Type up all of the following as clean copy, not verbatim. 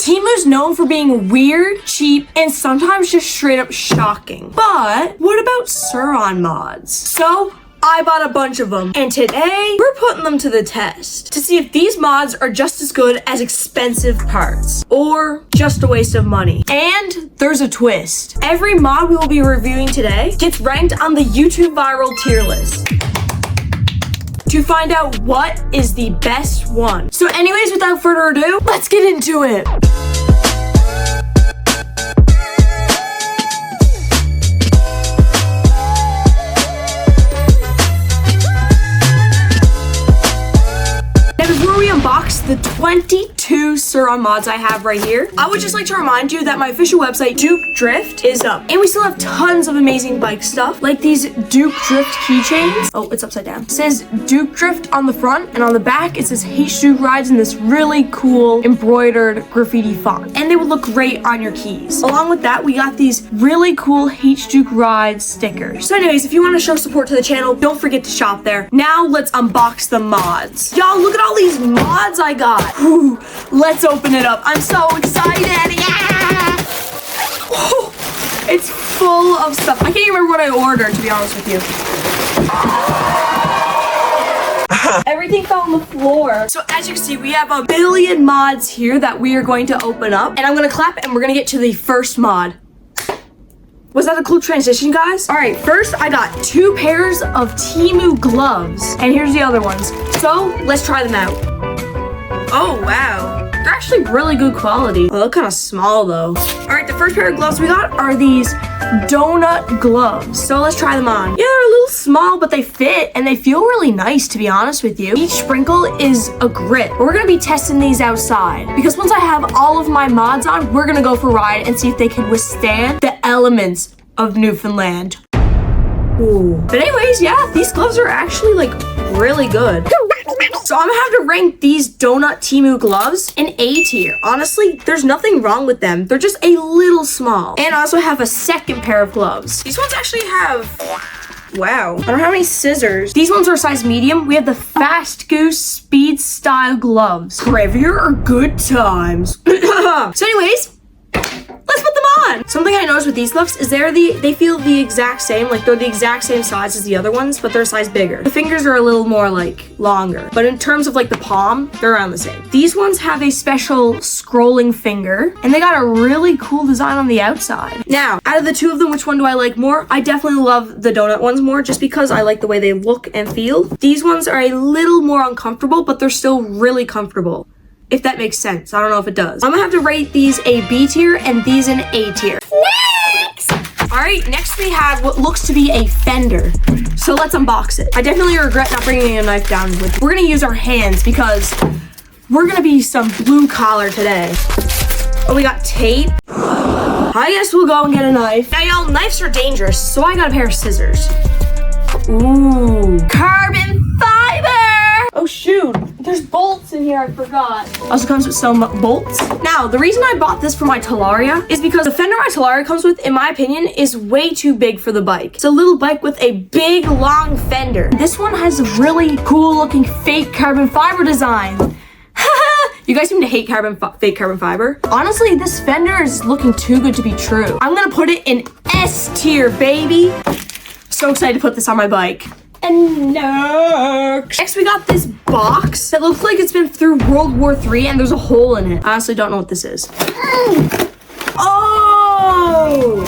Temu's known for being weird, cheap, and sometimes just straight up shocking. But what about Sur Ron mods? So I bought a bunch of them, and today we're putting them to the test to see if these mods are just as good as expensive parts or just a waste of money. And there's a twist. Every mod we will be reviewing today gets ranked on the YouTube viral tier list to find out what is the best one. So anyways, without further ado, let's get into it. Unbox the 22 Sur Ron mods I have right here. I would just like to remind you that my official website, HDuke Drift, is up. And we still have tons of amazing bike stuff, like these HDuke Drift keychains. Oh, it's upside down. It says HDuke Drift on the front, and on the back, it says HDuke Rides in this really cool embroidered graffiti font. And they would look great on your keys. Along with that, we got these really cool HDuke Rides stickers. So anyways, if you want to show support to the channel, don't forget to shop there. Now, let's unbox the mods. Y'all, look at all these mods I got. Whew. Let's open it up. I'm so excited. Yeah! Whew. It's full of stuff. I can't even remember what I ordered, to be honest with you. Everything fell on the floor. So as you can see, we have a billion mods here that we are going to open up. And I'm going to clap and we're going to get to the first mod. Was that a cool transition, guys? All right, first I got 2 pairs of Temu gloves. And here's the other ones. So let's try them out. Oh, wow. They're actually really good quality. They look kind of small, though. All right, the first pair of gloves we got are these donut gloves. So let's try them on. Yeah, they're a little small, but they fit, and they feel really nice, to be honest with you. Each sprinkle is a grip. We're going to be testing these outside, because once I have all of my mods on, we're going to go for a ride and see if they can withstand the elements of Newfoundland. Ooh. But anyways, yeah, these gloves are actually, like, really good. So I'm gonna have to rank these donut Temu gloves in A tier. Honestly, there's nothing wrong with them. They're just a little small. And I also have a second pair of gloves. These ones actually have, wow, I don't have any scissors. These ones are size medium. We have the Fast Goose Speed Style gloves. Heavier or good times. So anyways, let's put them on. Something I noticed with these gloves is they feel the exact same, like they're the exact same size as the other ones, but they're a size bigger. The fingers are a little more like longer, but in terms of like the palm, they're around the same. These ones have a special scrolling finger, and they got a really cool design on the outside. Now, out of the 2 of them, which one do I like more? I definitely love the donut ones more, just because I like the way they look and feel. These ones are a little more uncomfortable, but they're still really comfortable. If that makes sense. I don't know if it does. I'm gonna have to rate these a B tier and these an A tier. Next! All right, next we have what looks to be a fender. So let's unbox it. I definitely regret not bringing a knife down with me. We're gonna use our hands because we're gonna be some blue collar today. Oh, we got tape. I guess we'll go and get a knife. Now y'all, knives are dangerous, so I got a pair of scissors. Ooh, carbon fiber! Oh shoot, there's bolts in here, I forgot. Also comes with some bolts. Now, the reason I bought this for my Talaria is because the fender my Talaria comes with, in my opinion, is way too big for the bike. It's a little bike with a big, long fender. This one has a really cool looking fake carbon fiber design. You guys seem to hate fake carbon fiber. Honestly, this fender is looking too good to be true. I'm gonna put it in S tier, baby. So excited to put this on my bike. And next we got this box that looks like it's been through World War III and there's a hole in it. I honestly don't know what this is. Oh!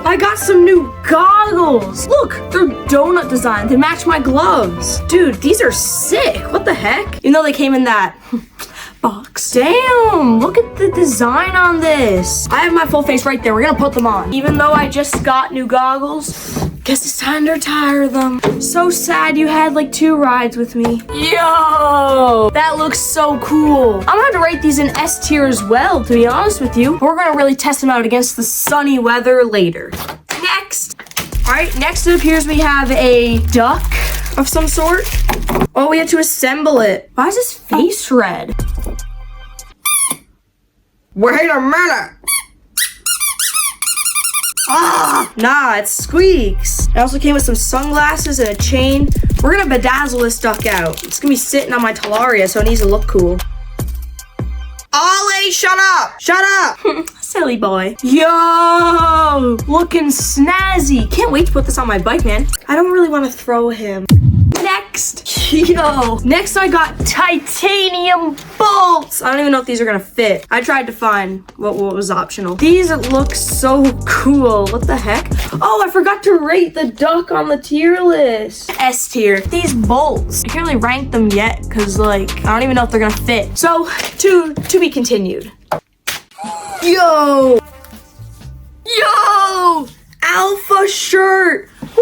I got some new goggles. Look, they're donut design. They match my gloves. Dude, these are sick. What the heck? Even though they came in that box. Damn, look at the design on this. I have my full face right there. We're gonna put them on. Even though I just got new goggles, guess it's time to retire them. So sad you had like 2 rides with me. Yo, that looks so cool. I'm gonna have to rate these in S tier as well, to be honest with you. We're gonna really test them out against the sunny weather later. Next. All right, next it appears we have a duck of some sort. Oh, we had to assemble it. Why is his face red? Wait a minute. Ah, nah, it squeaks. It also came with some sunglasses and a chain. We're gonna bedazzle this duck out. It's gonna be sitting on my Talaria, so it needs to look cool. Ollie, shut up! Shut up! Silly boy. Yo! Looking snazzy. Can't wait to put this on my bike, man. I don't really want to throw him. Next, yo. Next I got titanium bolts. I don't even know if these are gonna fit. I tried to find what was optional. These look so cool. What the heck? Oh, I forgot to rate the duck on the tier list. S tier. These bolts, I can't really rank them yet because like, I don't even know if they're gonna fit. So, to be continued. Yo! Yo! Alpha shirt! 100%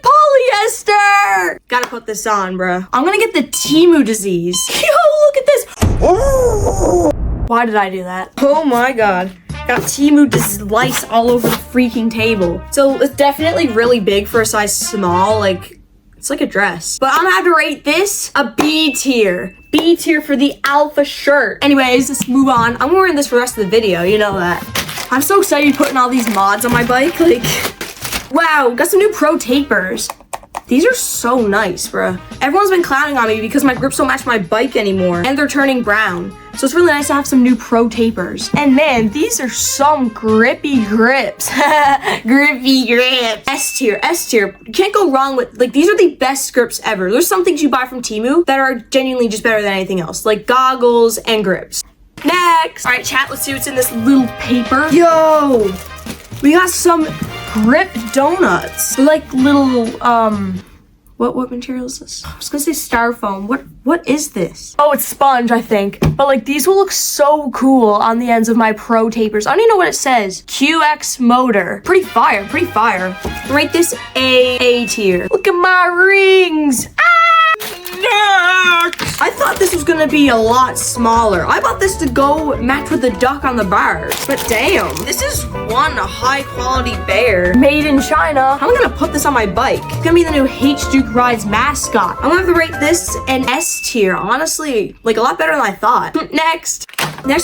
polyester! Gotta put this on, bruh. I'm gonna get the Temu disease. Yo, look at this! Why did I do that? Oh my god. Got Temu lice all over the freaking table. So it's definitely really big for a size small, like, it's like a dress. But I'm gonna have to rate this a B tier. B tier for the alpha shirt. Anyways, let's move on. I'm wearing this for the rest of the video, you know that. I'm so excited putting all these mods on my bike, like, wow, got some new pro tapers. These are so nice, bruh. Everyone's been clowning on me because my grips don't match my bike anymore and they're turning brown. So it's really nice to have some new pro tapers. And man, these are some grippy grips. Grippy grips. S tier, S tier. You can't go wrong with, like, these are the best grips ever. There's some things you buy from Temu that are genuinely just better than anything else, like goggles and grips. Next. All right, chat, let's see what's in this little paper. Yo, we got some grip donuts. Like little, what material is this? I was gonna say styrofoam. What is this? Oh, it's sponge, I think. But like, these will look so cool on the ends of my pro tapers. I don't even know what it says. QX motor. Pretty fire, pretty fire. Rate this A tier. Look at my rings. I thought this was gonna be a lot smaller. I bought this to go match with the duck on the bars. But damn, this is one high quality bear made in China. I'm gonna put this on my bike. It's gonna be the new HDuke Rides mascot. I'm gonna have to rate this an S tier. Honestly, like a lot better than I thought. Next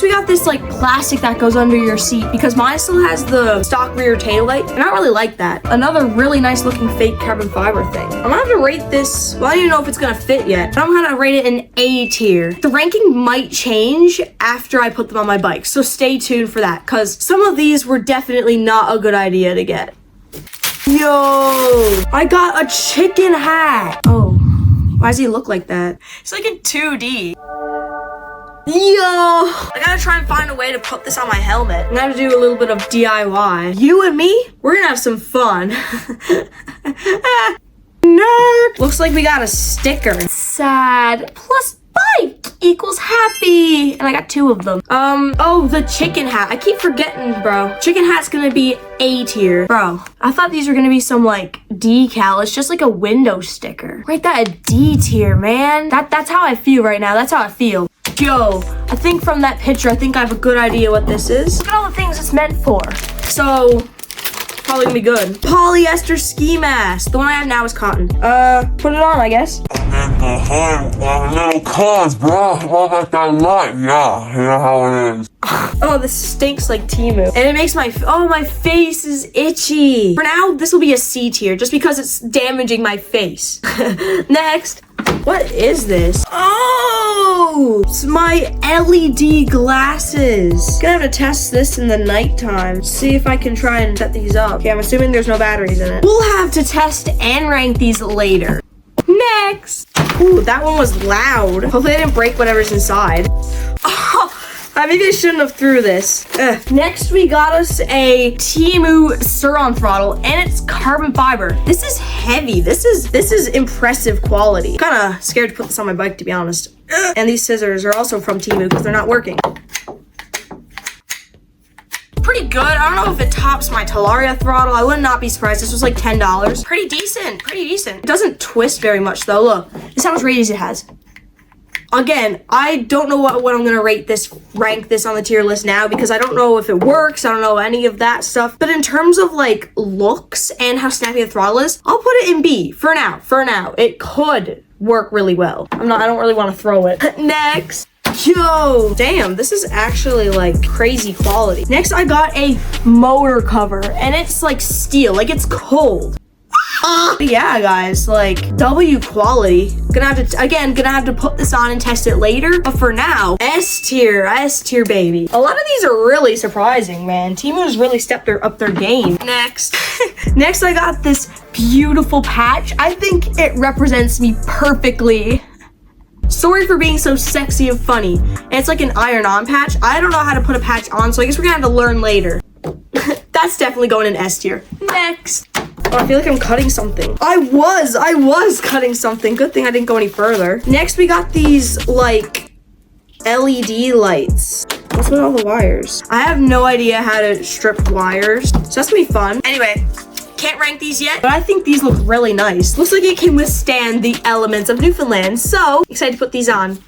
we got this like plastic that goes under your seat because mine still has the stock rear taillight and I don't really like that. Another really nice looking fake carbon fiber thing. I'm gonna have to rate this, well, I don't even know if it's gonna fit yet, but I'm gonna rate it an A tier. The ranking might change after I put them on my bike, so stay tuned for that because some of these were definitely not a good idea to get. Yo, I got a chicken hat. Oh, why does he look like that? It's like in 2D. Yo, I gotta try and find a way to put this on my helmet. I'm gonna do a little bit of DIY. You and me, we're gonna have some fun. Nerd. Looks like we got a sticker. Sad plus bike equals happy. And I got 2 of them. Oh, the chicken hat. I keep forgetting, bro. Chicken hat's gonna be A tier. Bro, I thought these were gonna be some like decal. It's just like a window sticker. Rate that a D tier, man. That's how I feel right now. That's how I feel. Yo, I think from that picture, I think I have a good idea what this is. Look at all the things it's meant for. So, probably gonna be good. Polyester ski mask. The one I have now is cotton. Put it on, I guess. Little cars, bro. All about that light, yeah. You know how it is. Oh, this stinks like Temu. And it makes my face is itchy. For now, this will be a C tier just because it's damaging my face. Next. What is this? Oh, it's my LED glasses. Gonna have to test this in the nighttime. See if I can try and set these up. Okay, I'm assuming there's no batteries in it. We'll have to test and rank these later. Next. Ooh, that one was loud. Hopefully I didn't break whatever's inside. Oh, maybe I shouldn't have threw this. Next, we got us a TEMU Surron throttle, and it's carbon fiber. This is heavy. This is impressive quality. Kind of scared to put this on my bike, to be honest. And these scissors are also from TEMU because they're not working. Pretty good. I don't know if it tops my Talaria throttle. I would not be surprised. This was like $10. Pretty decent. Pretty decent. It doesn't twist very much though. Look, this is how much ratings it has. Again, I don't know what I'm gonna rank this on the tier list now because I don't know if it works. I don't know any of that stuff. But in terms of like looks and how snappy the throttle is, I'll put it in B for now. For now, it could work really well. I don't really want to throw it. Next. Yo, damn, this is actually like crazy quality. Next, I got a motor cover and it's like steel, like it's cold. Yeah, guys, like W quality. Gonna have to put this on and test it later. But for now, S tier, baby. A lot of these are really surprising, man. Temu's really stepped up their game. Next, next I got this beautiful patch. I think it represents me perfectly. Sorry for being so sexy and funny. And it's like an iron-on patch. I don't know how to put a patch on, so I guess we're gonna have to learn later. That's definitely going in S tier. Next. Oh, I feel like I'm cutting something. I was cutting something. Good thing I didn't go any further. Next, we got these, like, LED lights. What's with all the wires? I have no idea how to strip wires, so that's gonna be fun. Anyway, can't rank these yet, but I think these look really nice. Looks like it can withstand the elements of Newfoundland, so excited to put these on.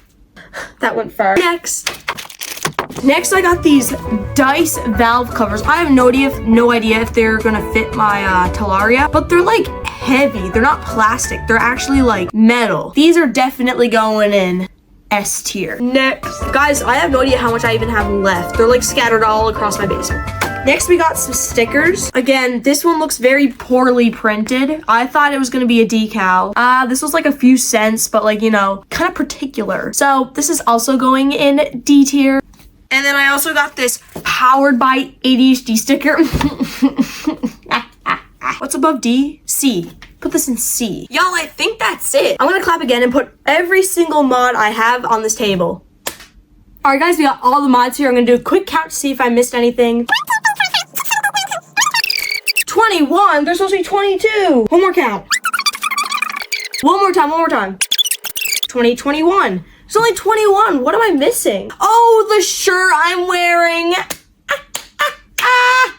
That went far. Next, I got these dice valve covers. I have no idea if they're gonna fit my Talaria, but they're like heavy. They're not plastic. They're actually like metal. These are definitely going in S tier. Next, guys, I have no idea how much I even have left. They're like scattered all across my basement. Next, we got some stickers. Again, this one looks very poorly printed. I thought it was gonna be a decal. This was like a few cents, but like, you know, kind of particular. So this is also going in D tier. And then I also got this powered by ADHD sticker. What's above D? C. Put this in C. Y'all, I think that's it. I'm gonna clap again and put every single mod I have on this table. All right, guys, we got all the mods here. I'm gonna do a quick count to see if I missed anything. 21, there's supposed to be 22. One more count. One more time. 21. There's only 21. What am I missing? Oh, the shirt I'm wearing.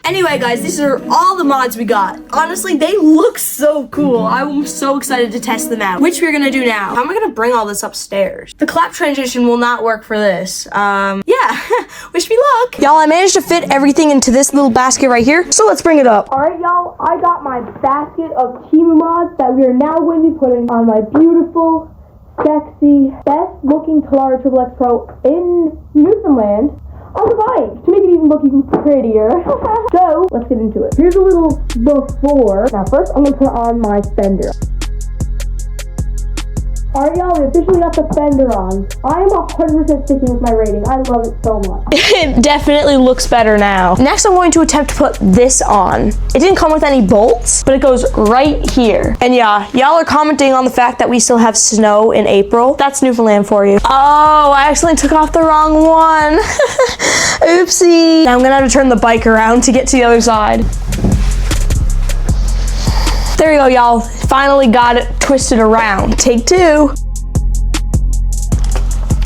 Anyway, guys, these are all the mods we got. Honestly, they look so cool. I'm so excited to test them out, which we're gonna do now. How am I gonna bring all this upstairs? The clap transition will not work for this. Yeah, wish me luck. Y'all, I managed to fit everything into this little basket right here, so let's bring it up. All right, y'all, I got my basket of Temu mods that we are now going to be putting on my beautiful, sexy, best-looking Talaria Triple X Pro in Newfoundland on the bike to make it even look even prettier. So let's get into it. Here's a little before. Now first I'm gonna put on my fender. Alright, y'all, we officially got the fender on. I am 100% sticking with my rating. I love it so much. It definitely looks better now. Next, I'm going to attempt to put this on. It didn't come with any bolts, but it goes right here. And yeah, y'all are commenting on the fact that we still have snow in April. That's Newfoundland for you. Oh, I accidentally took off the wrong one. Oopsie. Now I'm gonna have to turn the bike around to get to the other side. There you go, y'all. Finally got it twisted around. Take two.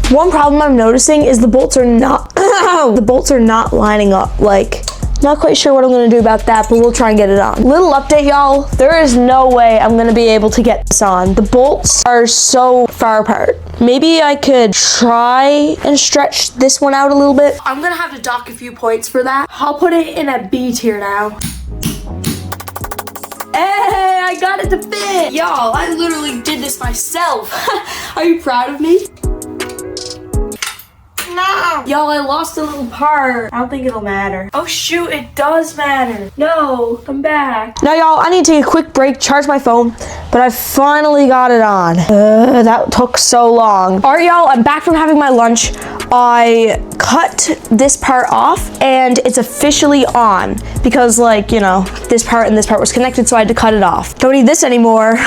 One problem I'm noticing is the bolts are not lining up. Like, not quite sure what I'm gonna do about that, but we'll try and get it on. Little update, y'all. There is no way I'm gonna be able to get this on. The bolts are so far apart. Maybe I could try and stretch this one out a little bit. I'm gonna have to dock a few points for that. I'll put it in a B tier now. Hey, I got it to fit! Y'all, I literally did this myself. Are you proud of me? No! Y'all, I lost a little part. I don't think it'll matter. Oh shoot, it does matter. No, I'm back. Now y'all, I need to take a quick break, charge my phone, but I finally got it on. That took so long. All right, y'all, I'm back from having my lunch. I cut this part off and it's officially on because, like, you know, this part and this part was connected, so I had to cut it off. Don't need this anymore.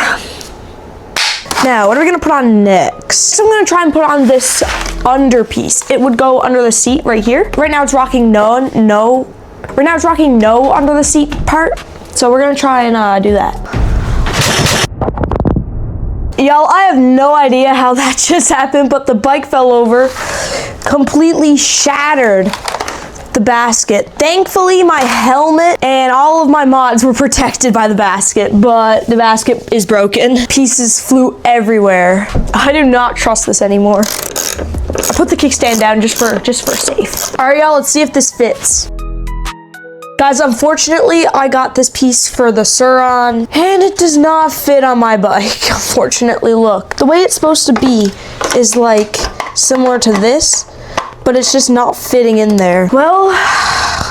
Now, what are we gonna put on next? So I'm gonna try and put on this under piece. It would go under the seat right here. Right now it's rocking no under the seat part. So we're gonna try and do that. Y'all, I have no idea how that just happened, but the bike fell over, completely shattered the basket. Thankfully, my helmet and all of my mods were protected by the basket, but the basket is broken. Pieces flew everywhere. I do not trust this anymore. I put the kickstand down just for safe. All right, y'all, let's see if this fits. Guys, unfortunately, I got this piece for the Sur Ron, and it does not fit on my bike, unfortunately. Look, the way it's supposed to be is like similar to this, but it's just not fitting in there. Well,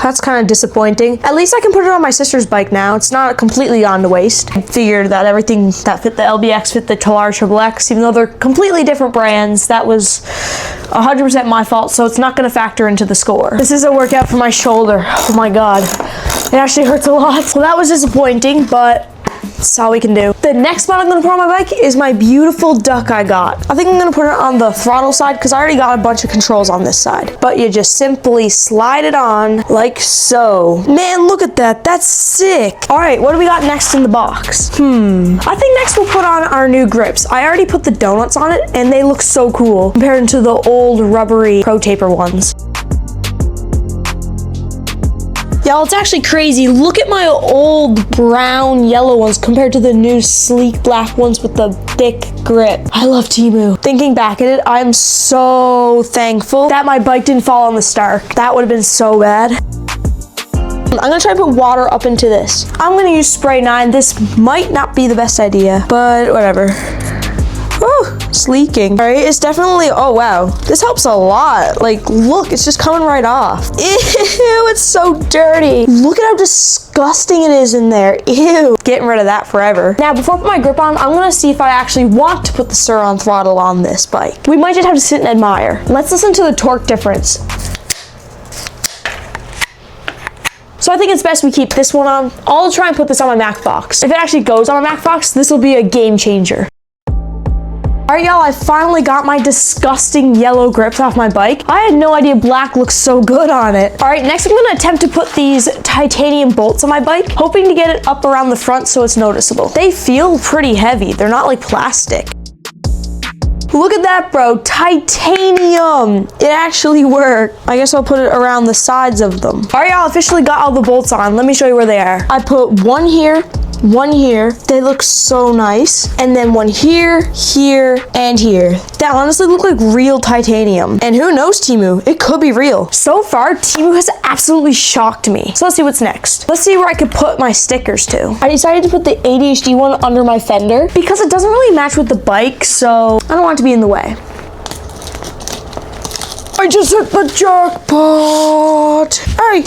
that's kind of disappointing. At least I can put it on my sister's bike now. It's not completely on the waist. I figured that everything that fit the LBX fit the Talar XXX, even though they're completely different brands. That was 100% my fault, so it's not going to factor into the score. This is a workout for my shoulder. Oh my god. It actually hurts a lot. So that was disappointing, but that's all we can do. The next mod I'm gonna put on my bike is my beautiful duck I got. I think I'm gonna put it on the throttle side because I already got a bunch of controls on this side. But you just simply slide it on like so. Man, look at that. That's sick. All right, what do we got next in the box? I think next we'll put on our new grips. I already put the donuts on it and they look so cool compared to the old rubbery Pro Taper ones. Y'all, it's actually crazy. Look at my old brown yellow ones compared to the new sleek black ones with the thick grip. I love Temu. Thinking back at it, I'm so thankful that my bike didn't fall on the Stark. That would have been so bad. I'm gonna try to put water up into this. I'm gonna use spray 9. This might not be the best idea, but whatever. Whew, it's leaking. All right, it's definitely, oh wow. This helps a lot. Like, look, it's just coming right off. Ew, it's so dirty. Look at how disgusting it is in there. Ew. Getting rid of that forever. Now, before I put my grip on, I'm gonna see if I actually want to put the Sur Ron throttle on this bike. We might just have to sit and admire. Let's listen to the torque difference. So I think it's best we keep this one on. I'll try and put this on my Mac box. If it actually goes on my Mac box, this will be a game changer. All right, y'all, I finally got my disgusting yellow grips off my bike. I had no idea black looks so good on it. All right, next I'm gonna attempt to put these titanium bolts on my bike, hoping to get it up around the front so it's noticeable. They feel pretty heavy. They're not like plastic. Look at that, bro, titanium. It actually worked. I guess I'll put it around the sides of them. All right, y'all, officially got all the bolts on. Let me show you where they are. I put one here, one here. They look so nice. And then one here, here, and here. That honestly look like real titanium. And who knows, Temu? It could be real. So far, Temu has absolutely shocked me. So let's see what's next. Let's see where I could put my stickers to. I decided to put the ADHD one under my fender because it doesn't really match with the bike, so I don't want it to be in the way. I just hit the jackpot. All right.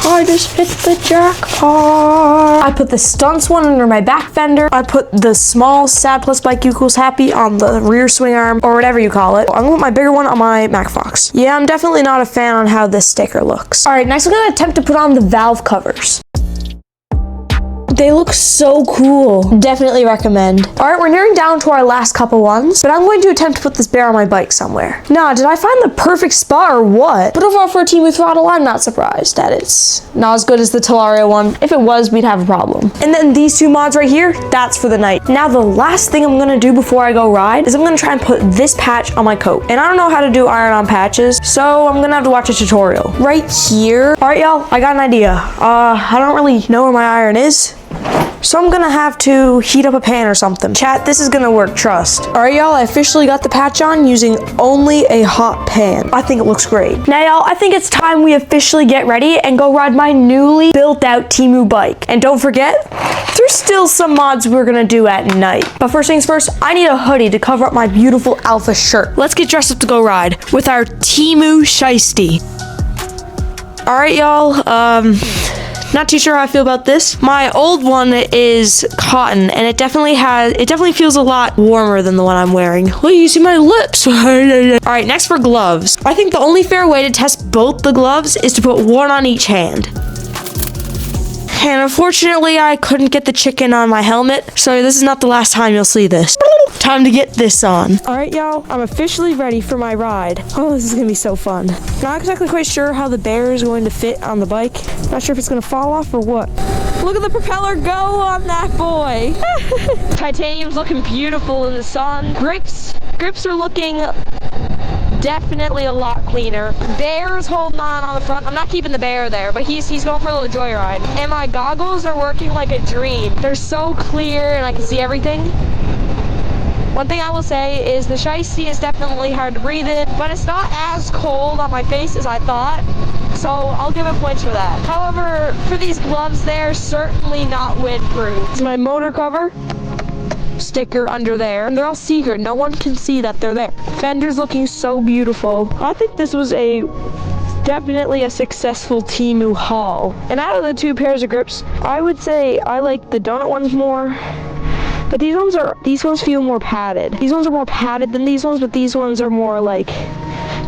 I just hit the jackpot. I put the stunts one under my back fender. I put the small Sad Plus Bike Equals Happy on the rear swing arm, or whatever you call it. I'm gonna put my bigger one on my Mac Fox. Yeah, I'm definitely not a fan on how this sticker looks. All right, next I'm gonna attempt to put on the valve covers. They look so cool. Definitely recommend. All right, we're nearing down to our last couple ones, but I'm going to attempt to put this bear on my bike somewhere. Nah, did I find the perfect spot or what? But overall for a Temu throttle, I'm not surprised that it's not as good as the Talaria one. If it was, we'd have a problem. And then these two mods right here, that's for the night. Now, the last thing I'm gonna do before I go ride is I'm gonna try and put this patch on my coat. And I don't know how to do iron-on patches, so I'm gonna have to watch a tutorial. Right here. All right, y'all, I got an idea. I don't really know where my iron is, so I'm gonna have to heat up a pan or something. Chat, this is gonna work, trust. All right, y'all, I officially got the patch on using only a hot pan. I think it looks great. Now, y'all, I think it's time we officially get ready and go ride my newly built out Temu bike. And don't forget, there's still some mods we're gonna do at night. But first things first, I need a hoodie to cover up my beautiful alpha shirt. Let's get dressed up to go ride with our Temu shiesty. All right, y'all, not too sure how I feel about this. My old one is cotton, and it definitely feels a lot warmer than the one I'm wearing. Look, you see my lips. All right, next for gloves. I think the only fair way to test both the gloves is to put one on each hand. And unfortunately, I couldn't get the chicken on my helmet, so this is not the last time you'll see this. Time to get this on. All right, y'all, I'm officially ready for my ride. Oh, this is gonna be so fun. Not exactly quite sure how the bear is going to fit on the bike. Not sure if it's gonna fall off or what. Look at the propeller go on that boy. Titanium's looking beautiful in the sun. Grips are looking definitely a lot cleaner. Bear's holding on the front. I'm not keeping the bear there, but he's going for a little joyride. And my goggles are working like a dream. They're so clear and I can see everything. One thing I will say is the shiesty is definitely hard to breathe in, but it's not as cold on my face as I thought, so I'll give it points for that. However, for these gloves, they're certainly not windproof. It's my motor cover sticker under there, and they're all secret. No one can see that they're there. Fender's looking so beautiful. I think this was a definitely a successful Temu haul. And out of the two pairs of grips, I would say I like the donut ones more. But these ones feel more padded. These ones are more padded than these ones, but these ones are more like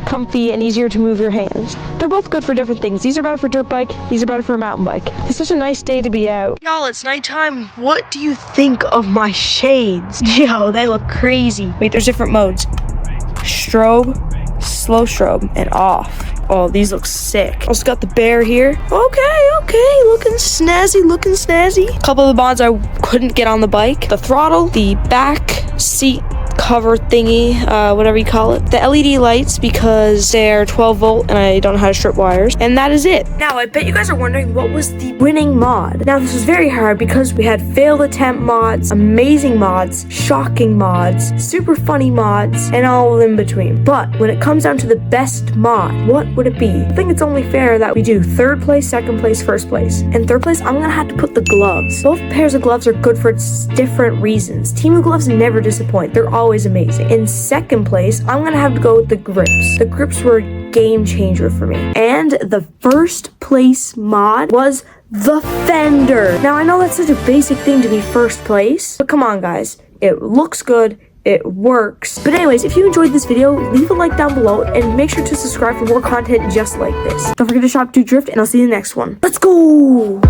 comfy and easier to move your hands. They're both good for different things. These are better for dirt bike, these are better for a mountain bike. It's such a nice day to be out. Y'all, it's nighttime. What do you think of my shades? Yo, they look crazy. Wait, there's different modes. Strobe, slow strobe, and off. Oh, these look sick. Also got the bear here. Okay, looking snazzy, Couple of the mods I couldn't get on the bike. The throttle, the back seat cover thingy, whatever you call it. The LED lights because they're 12 volt and I don't know how to strip wires. And that is it. Now, I bet you guys are wondering what was the winning mod. Now, this was very hard because we had failed attempt mods, amazing mods, shocking mods, super funny mods, and all in between. But when it comes down to the best mod, what would it be? I think it's only fair that we do third place, second place, first place. And third place, I'm gonna have to put the gloves. Both pairs of gloves are good for different reasons. Temu gloves never disappoint. They're always amazing. In second place, I'm gonna have to go with the grips. The grips were a game changer for me. And the first place mod was the Fender. Now, I know that's such a basic thing to be first place, but come on, guys. It looks good. It works. But anyways, if you enjoyed this video, leave a like down below and make sure to subscribe for more content just like this. Don't forget to shop, do drift, and I'll see you in the next one. Let's go!